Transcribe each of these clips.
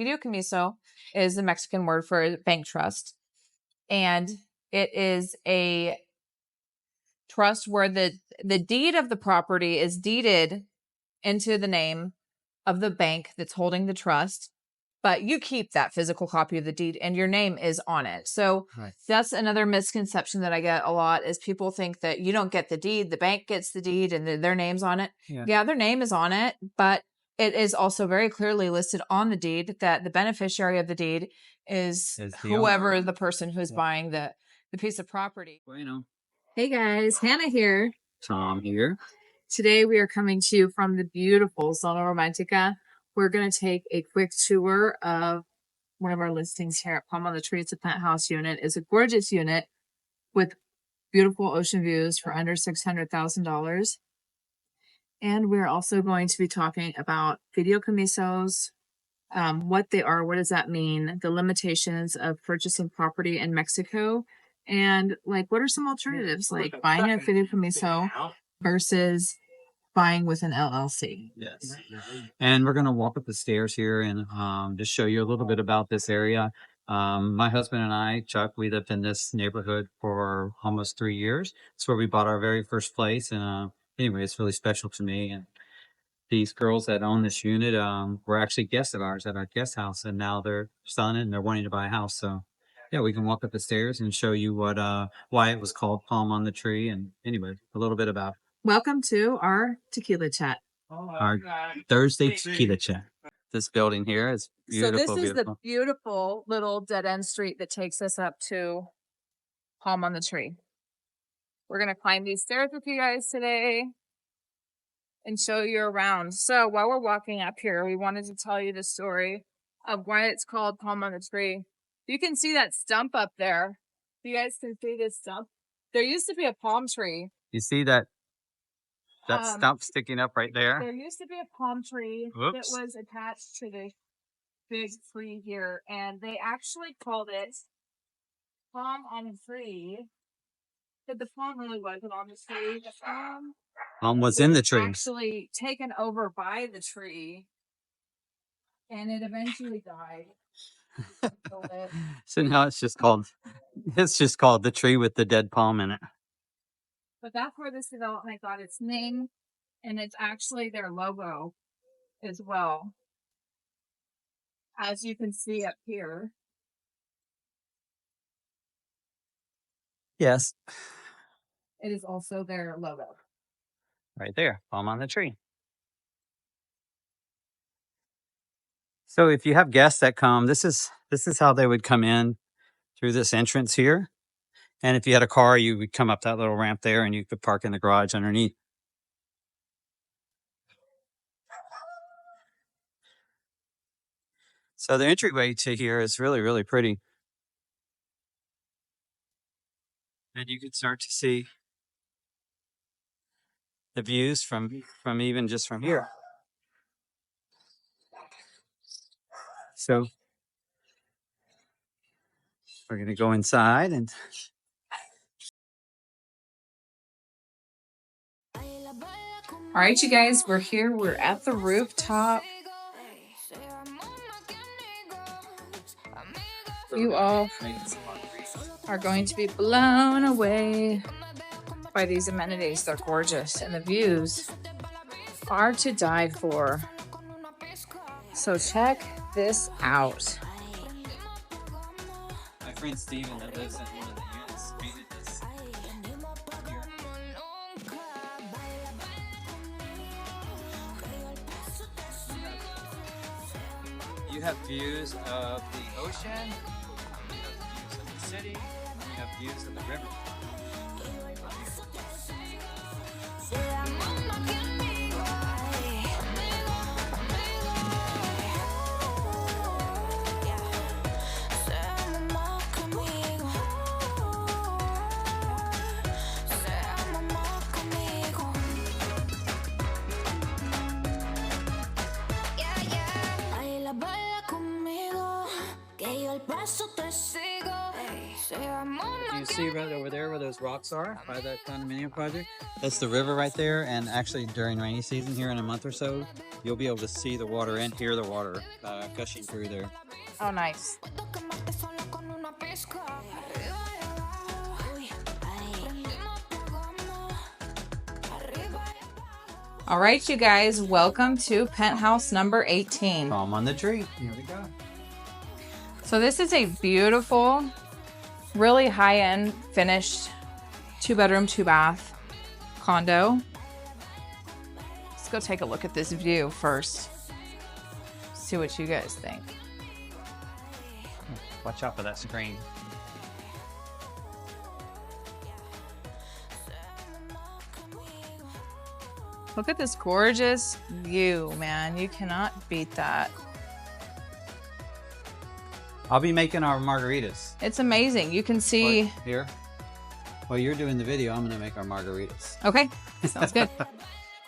Fideicomiso is the Mexican word for bank trust. And it is a trust where the deed of the property is deeded into the name of the bank that's holding the trust, but you keep that physical copy of the deed and your name is on it. So that's another misconception that I get a lot is people think that you don't get the deed, the bank gets the deed and their name's on it. Yeah, their name is on it, but it is also very clearly listed on the deed that the beneficiary of the deed is whoever the person who's buying the piece of property. Bueno. Hey guys, Hannah here. Tom here. Today we are coming to you from the beautiful Zona Romántica. We're going to take a quick tour of one of our listings here at Palm on the Tree. It's a penthouse unit. It's a gorgeous unit with beautiful ocean views for under $600,000. And we're also going to be talking about fideicomisos, what they are, what does that mean, the limitations of purchasing property in Mexico, and like what are some alternatives, like buying a fideicomiso versus buying with an LLC. Yes. And we're going to walk up the stairs here and just show you a little bit about this area. My husband and I, Chuck, we lived in this neighborhood for almost 3 years. It's where we bought our very first place. And anyway, it's really special to me. And these girls that own this unit were actually guests of ours at our guest house. And now they're selling it and they're wanting to buy a house. So yeah, we can walk up the stairs and show you what why it was called Palm on the Tree. And anyway, a little bit about it. Welcome to our tequila chat. Our Thursday tequila chat. This building here is beautiful. So this is the beautiful little dead end street that takes us up to Palm on the Tree. We're going to climb these stairs with you guys today and show you around. So while we're walking up here, we wanted to tell you the story of why it's called Palm on the Tree. You can see that stump up there. You guys can see this stump. There used to be a palm tree. You see that stump sticking up right there? There used to be a palm tree that was attached to the big tree here, and they actually called it Palm on the Tree. But the palm really wasn't on the tree. The palm was in the tree. Actually taken over by the tree, and it eventually died. So now it's just called the tree with the dead palm in it. But that's where this development got its name, and it's actually their logo as well. As you can see up here. Yes. It is also their logo. Right there, Palm on the Tree. So if you have guests that come, this is how they would come in through this entrance here. And if you had a car, you would come up that little ramp there and you could park in the garage underneath. So the entryway to here is really, really pretty. And you can start to see the views from even just from here. So we're going to go inside and all right, you guys, we're here. We're at the rooftop. You all are going to be blown away by these amenities. They're gorgeous, and the views are to die for. So check this out. My friend Steven that lives in one of the units painted this. You have views of the ocean, you have views of the city, you have views of the river. You see right over there where those rocks are by that condominium project? That's the river right there. And actually during rainy season here in a month or so, you'll be able to see the water and hear the water gushing through there. Oh, nice. All right, you guys, welcome to penthouse number 18. Palm on the tree. Here we go. So this is a beautiful, really high-end finished 2-bedroom, 2-bath condo. Let's go take a look at this view first. See what you guys think. Watch out for that screen. Look at this gorgeous view, man. You cannot beat that. I'll be making our margaritas. It's amazing. You can see here. While you're doing the video, I'm going to make our margaritas. Okay, sounds good.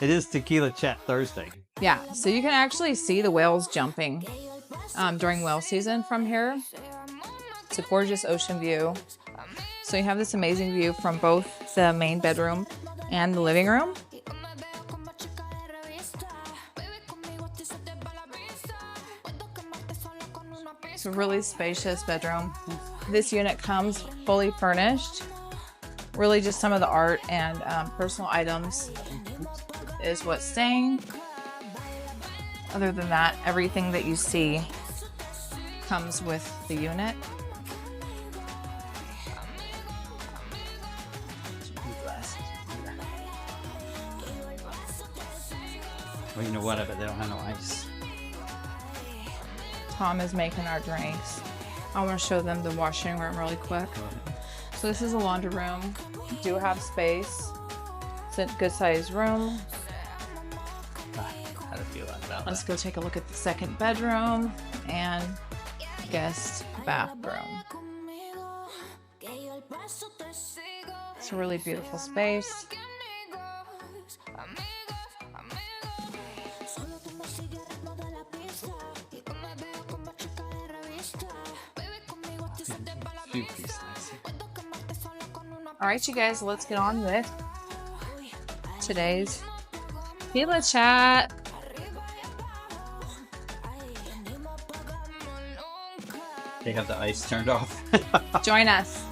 It is Tequila Chat Thursday. Yeah, so you can actually see the whales jumping during whale season from here. It's a gorgeous ocean view. So you have this amazing view from both the main bedroom and the living room. It's a really spacious bedroom. This unit comes fully furnished. Really just some of the art and personal items is what's staying. Other than that, everything that you see comes with the unit. Well, you know what? I bet they don't have no ice. Tom is making our drinks. I want to show them the washing room really quick. So this is a laundry room. You do have space. It's a good sized room. How to feel about Let's go take a look at the second bedroom and guest bathroom. It's a really beautiful space. All right, you guys, let's get on with today's Tequila Chat. They have the ice turned off. Join us.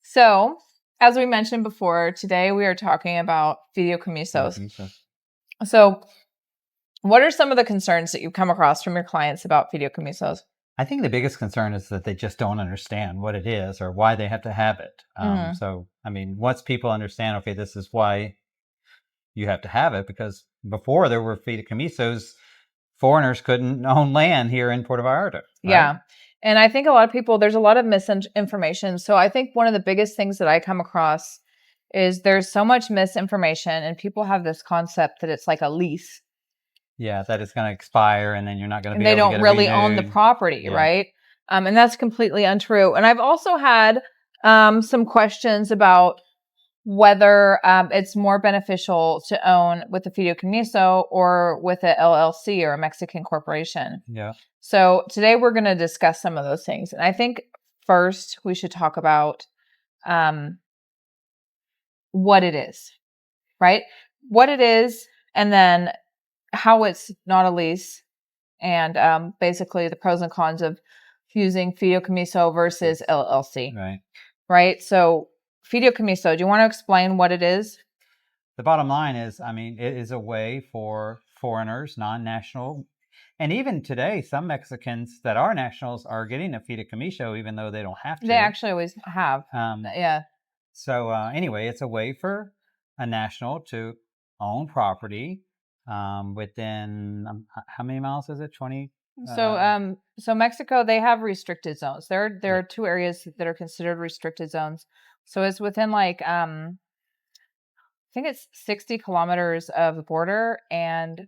So, as we mentioned before, today we are talking about fideicomisos. So, what are some of the concerns that you come across from your clients about fideicomisos? I think the biggest concern is that they just don't understand what it is or why they have to have it. So, I mean, once people understand, okay, this is why you have to have it, because before there were fideicomisos, foreigners couldn't own land here in Puerto Vallarta. Right? Yeah. And I think a lot of people, there's a lot of misinformation. So I think one of the biggest things that I come across is there's so much misinformation and people have this concept that it's like a lease. Yeah, that it's going to expire and then you're not going to be able to get it renewed. And they don't really own the property, right? And that's completely untrue. And I've also had some questions about whether it's more beneficial to own with a fideicomiso or with a LLC or a Mexican corporation. Yeah. So today we're going to discuss some of those things. And I think first we should talk about what it is, right? What it is, and then how it's not a lease, and basically the pros and cons of using fideicomiso versus LLC. Right. Right. So fideicomiso, do you want to explain what it is? The bottom line is, I mean, it is a way for foreigners, non-national, and even today, some Mexicans that are nationals are getting a fideicomiso, even though they don't have to. They actually always have. Yeah. So anyway, it's a way for a national to own property within, how many miles is it? 20? So Mexico, they have restricted zones. There are two areas that are considered restricted zones. So it's within like, I think it's 60 kilometers of the border and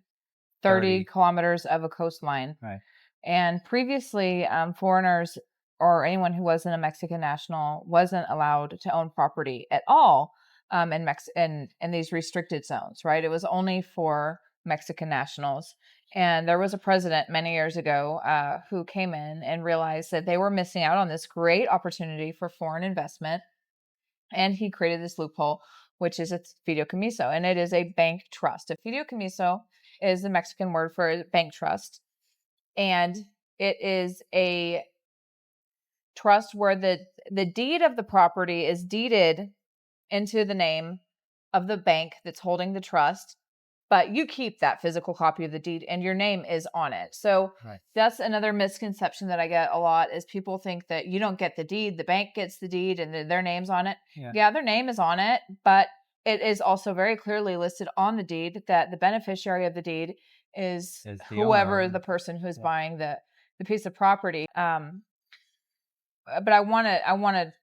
30 kilometers of a coastline. Right. And previously, foreigners or anyone who wasn't a Mexican national wasn't allowed to own property at all in these restricted zones, right? It was only for Mexican nationals. And there was a president many years ago who came in and realized that they were missing out on this great opportunity for foreign investment. And he created this loophole, which is a fideicomiso, and it is a bank trust. A fideicomiso is the Mexican word for bank trust. And it is a trust where the deed of the property is deeded into the name of the bank that's holding the trust, but you keep that physical copy of the deed and your name is on it. So Right. that's another misconception that I get a lot is people think that you don't get the deed, the bank gets the deed and their name's on it. Yeah, their name is on it, but it is also very clearly listed on the deed that the beneficiary of the deed is Is the whoever owner. the person who's Yeah. buying the piece of property. But I want to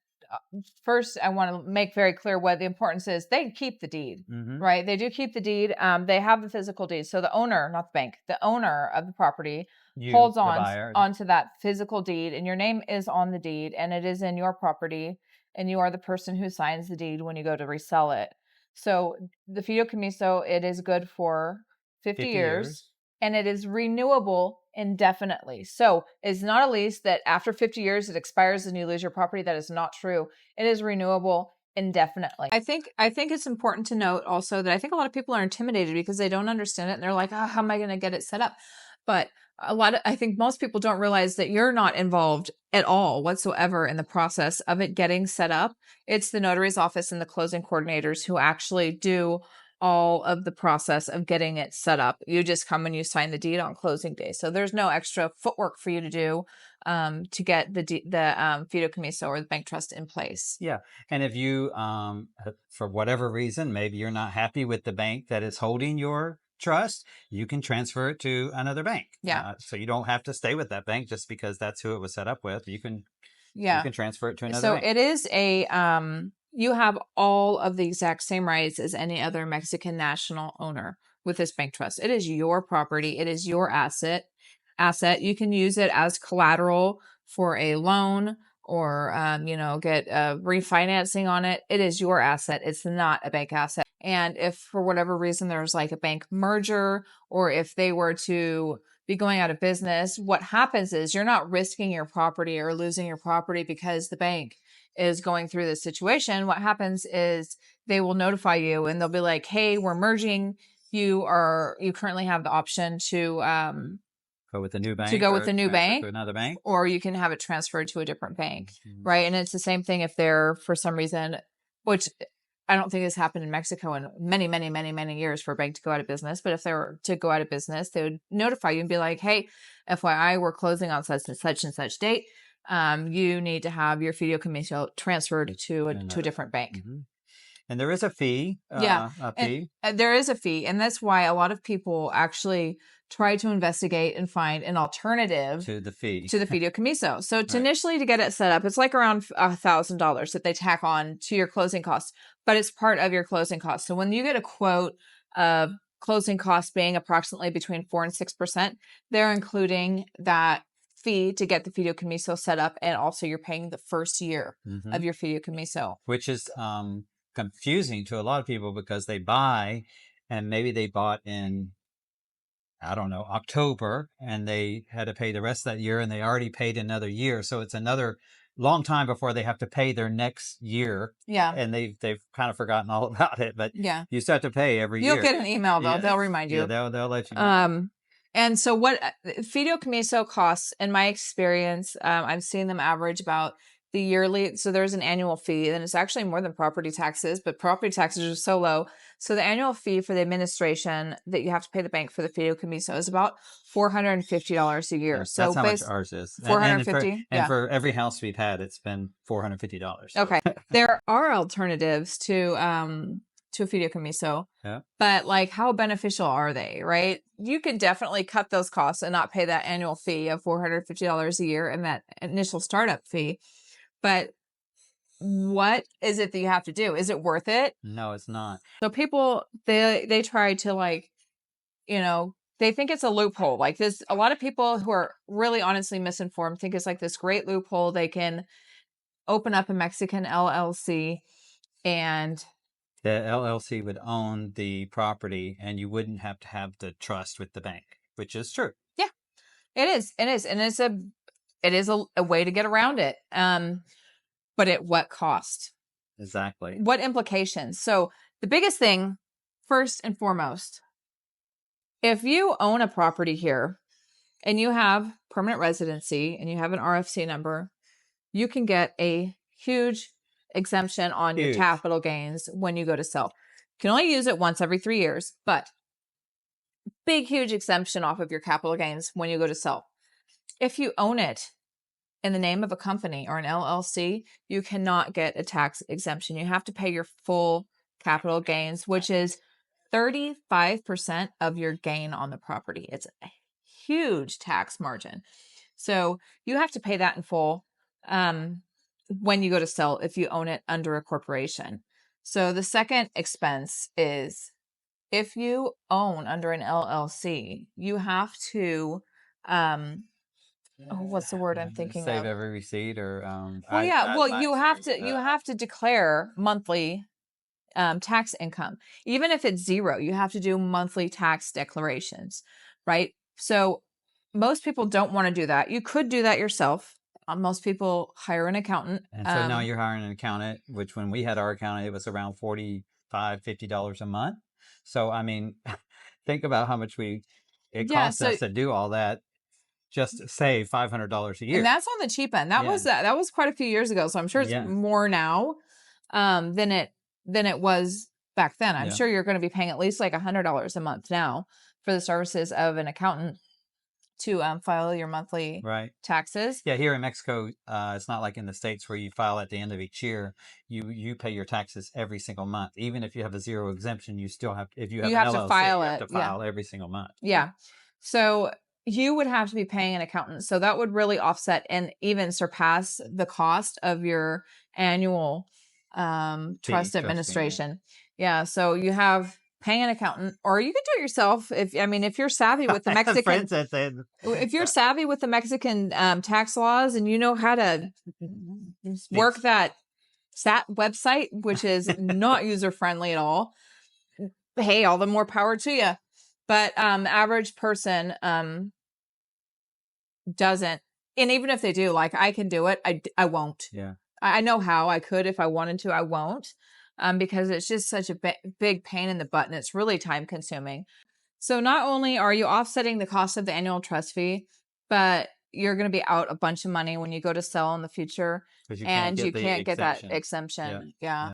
first I want to make very clear what the importance is. They keep the deed, right? They do keep the deed. They have the physical deed. So the owner, not the bank, the owner of the property holds on onto that physical deed, and your name is on the deed, and it is in your property, and you are the person who signs the deed when you go to resell it. So the fideicomiso, it is good for 50 years. And it is renewable indefinitely. So it's not a lease that after 50 years it expires and you lose your property. That is not true. It is renewable indefinitely. I think it's important to note also that I think a lot of people are intimidated because they don't understand it and they're like, oh, how am I going to get it set up? But I think most people don't realize that you're not involved at all whatsoever in the process of it getting set up. It's the notary's office and the closing coordinators who actually do all of the process of getting it set up. You just come and you sign the deed on closing day. So there's no extra footwork for you to do to get the fideicomiso or the bank trust in place. Yeah. And if you, for whatever reason, maybe you're not happy with the bank that is holding your trust, you can transfer it to another bank. Yeah. So you don't have to stay with that bank just because that's who it was set up with. You can transfer it to another bank. So it is you have all of the exact same rights as any other Mexican national owner with this bank trust. It is your property. It is your asset. You can use it as collateral for a loan or, get refinancing on it. It is your asset. It's not a bank asset. And if for whatever reason there's like a bank merger or if they were to be going out of business, what happens is you're not risking your property or losing your property because the bank is going through this situation. What happens is they will notify you and they'll be like, hey, we're merging. You currently have the option to go with the new bank, to another bank, or you can have it transferred to a different bank, right? And it's the same thing if they're for some reason, which I don't think has happened in Mexico in many, many, many, many years for a bank to go out of business. But if they were to go out of business, they would notify you and be like, hey, FYI, we're closing on such and such date. You need to have your fideicomiso transferred to a different bank. And there is a fee. And there is a fee. And that's why a lot of people actually try to investigate and find an alternative to the fee, to the fideicomiso. So initially to get it set up, it's like around $1,000 that they tack on to your closing costs, but it's part of your closing costs. So when you get a quote of closing costs being approximately between 4 and 6%, they're including that fee to get the fideicomiso set up. And also you're paying the first year of your fideicomiso. Which is confusing to a lot of people because they buy and maybe they bought in, I don't know, October, and they had to pay the rest of that year and they already paid another year. So it's another long time before they have to pay their next year. Yeah. And they've kind of forgotten all about it, but you still have to pay every year. You'll get an email though. They'll remind you. Yeah, they'll let you know. And so what fideicomiso costs, in my experience, I've seen them average about the yearly. So there's an annual fee, and it's actually more than property taxes, but property taxes are so low. So the annual fee for the administration that you have to pay the bank for the fideicomiso is about $450 a year. So that's how much ours is. $450. And for every house we've had, it's been $450. Okay. There are alternatives to a fideicomiso, but like how beneficial are they, right? You can definitely cut those costs and not pay that annual fee of $450 a year and that initial startup fee. But what is it that you have to do? Is it worth it? No, it's not. So people, they try to they think it's a loophole. Like this, a lot of people who are really honestly misinformed think it's like this great loophole. They can open up a Mexican LLC and the LLC would own the property and you wouldn't have to have the trust with the bank. which is true. Yeah, it is. It is. And it is a way to get around it. But at what cost? Exactly. What implications? So the biggest thing, first and foremost, if you own a property here and you have permanent residency and you have an RFC number, you can get a huge exemption on your Huge. capital gains when you go to sell. You can only use it once every 3 years, but big, huge exemption off of your capital gains when you go to sell. If you own it in the name of a company or an LLC, you cannot get a tax exemption. You have to pay your full capital gains, which is 35% of your gain on the property. It's a huge tax margin. So you have to pay that in full when you go to sell if you own it under a corporation. So the second expense is if you own under an LLC, you have to what's the word I'm thinking Save of? every receipt or You have to declare monthly tax income. Even if it's zero, you have to do monthly tax declarations, right? So most people don't want to do that. You could do that yourself. Most people hire an accountant. And so now you're hiring an accountant, which when we had our accountant, it was around $45-50 a month. So, I mean, think about how much it costs us to do all that just to save $500 a year. And that's on the cheap end. That was quite a few years ago. So I'm sure it's more now than it was back then. I'm sure you're going to be paying at least like $100 a month now for the services of an accountant to file your monthly taxes. Yeah, here in Mexico, it's not like in the States where you file at the end of each year. You pay your taxes every single month. Even if you have a zero exemption, you still have, if you have an LLC, to file you have to file every single month. Yeah. So you would have to be paying an accountant. So that would really offset and even surpass the cost of your annual trust administration. Yeah. So you have paying an accountant, or you can do it yourself. If you're savvy with the Mexican, if you're savvy with the Mexican tax laws and you know how to work that SAT website, which is not user friendly at all, hey, all the more power to you. But average person doesn't, and even if they do, like I can do it, I won't. Yeah, I know how. I could if I wanted to. I won't. Because it's just such a big pain in the butt and it's really time consuming. So not only are you offsetting the cost of the annual trust fee, but you're going to be out a bunch of money when you go to sell in the future, and you can't get that exemption. Yeah.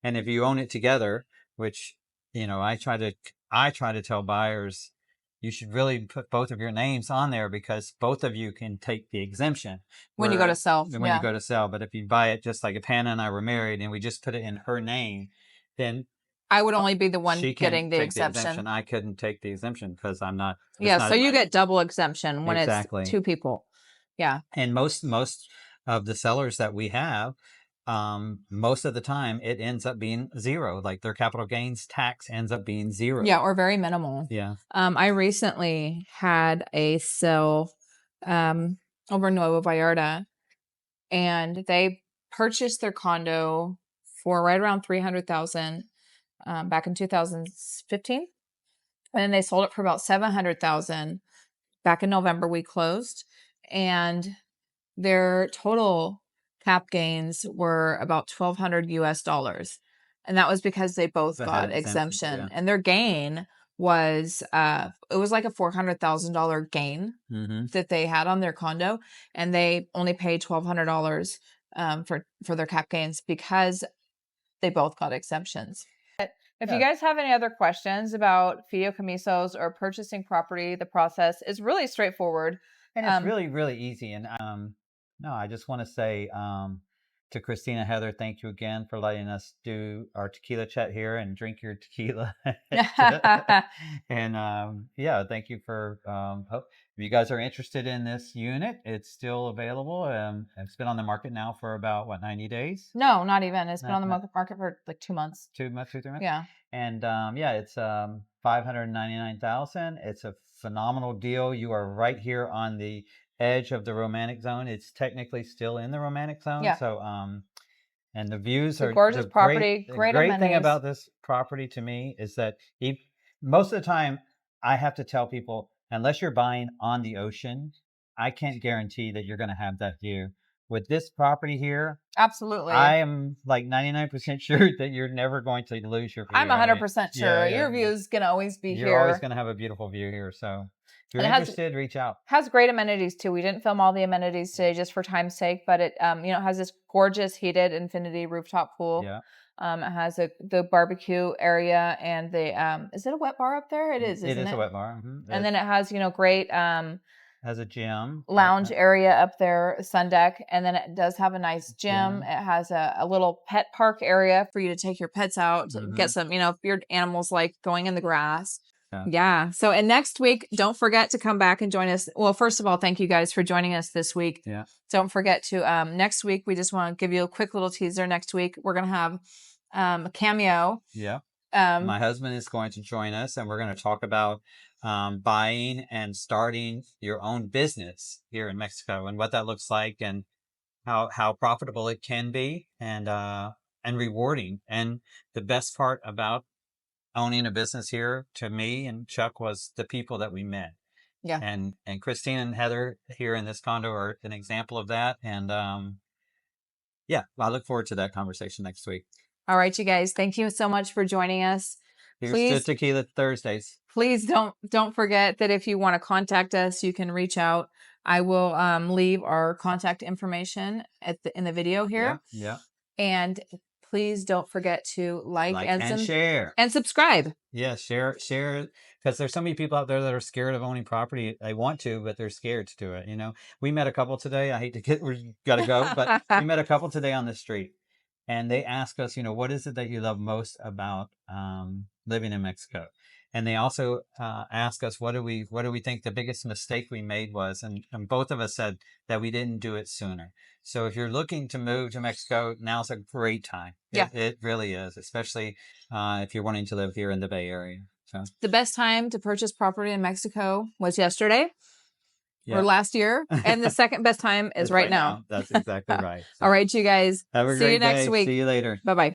And if you own it together, which, I try to tell buyers, you should really put both of your names on there because both of you can take the exemption when you go to sell. You go to sell. But if you buy it just like if Hannah and I were married and we just put it in her name, then I would only be the one getting the exemption. I couldn't take the exemption because I'm not. So you get double exemption when it's two people. Yeah. And most of the sellers that we have, most of the time it ends up being zero. Like their capital gains tax ends up being zero. Yeah, or very minimal. Yeah. I recently had a sale over in Puerto Vallarta, and they purchased their condo for right around $300,000 back in 2015, and then they sold it for about $700,000 back in November. We closed, and their total cap gains were about $1,200 US, and that was because they both got exemption. And their gain was it was like a $400,000 gain that they had on their condo, and they only paid $1,200 for their cap gains because they both got exemptions. If you guys have any other questions about Fideicomisos or purchasing property, the process is really straightforward. And it's really, really easy. And no, I just want to say to Christina, Heather, thank you again for letting us do our tequila chat here and drink your tequila. And thank you for, if you guys are interested in this unit, it's still available. It's been on the market now for about 90 days? No, not even. It's been on the market for like 2 months. 2 months, 3 months? Yeah. And it's $599,000. It's a phenomenal deal. You are right here on the edge of the romantic zone. It's technically still in the romantic zone. Yeah. So and the views are gorgeous property. Great thing about this property to me is that most of the time I have to tell people unless you're buying on the ocean, I can't guarantee that you're going to have that view. With this property here, Absolutely. I am like 99% sure that you're never going to lose your view. I'm 100% sure. Your view is going to always be You're here. always going to have a beautiful view here. So if you're And interested, reach out. Has great amenities too. We didn't film all the amenities today just for time's sake, but it it has this gorgeous heated infinity rooftop pool. Yeah. It has the barbecue area and the is it a wet bar up there? It is, isn't it? It is a wet bar. Mm-hmm. And then it has, great has a gym, lounge area up there, sun deck, and then it does have a nice gym. It has a little pet park area for you to take your pets out, to get some, if your animals like going in the grass. Yeah. So, and next week, don't forget to come back and join us. Well, first of all, thank you guys for joining us this week. Yeah. Don't forget to, next week, we just want to give you a quick little teaser. Next week, we're going to have a cameo. Yeah. My husband is going to join us, and we're going to talk about buying and starting your own business here in Mexico and what that looks like and how profitable it can be and rewarding. And the best part about owning a business here to me and Chuck was the people that we met. Yeah. And Christine and Heather here in this condo are an example of that. And yeah, I look forward to that conversation next week. All right, you guys. Thank you so much for joining us. Here's to Tequila Thursdays. Please don't forget that if you want to contact us, you can reach out. I will leave our contact information in the video here. Yeah. And please don't forget to like and share and subscribe. Yeah, share because there's so many people out there that are scared of owning property. They want to, but they're scared to do it. We met a couple today. I hate to we got to go, but we met a couple today on the street, and they asked us, what is it that you love most about living in Mexico? And they also asked us, what do we think the biggest mistake we made was? And both of us said that we didn't do it sooner. So if you're looking to move to Mexico, now's a great time. Yeah. It really is, especially if you're wanting to live here in the Bay Area. So the best time to purchase property in Mexico was yesterday or last year. And the second best time is right now. That's exactly right. So. All right, you guys. Have a great day. See you next week. See you later. Bye-bye.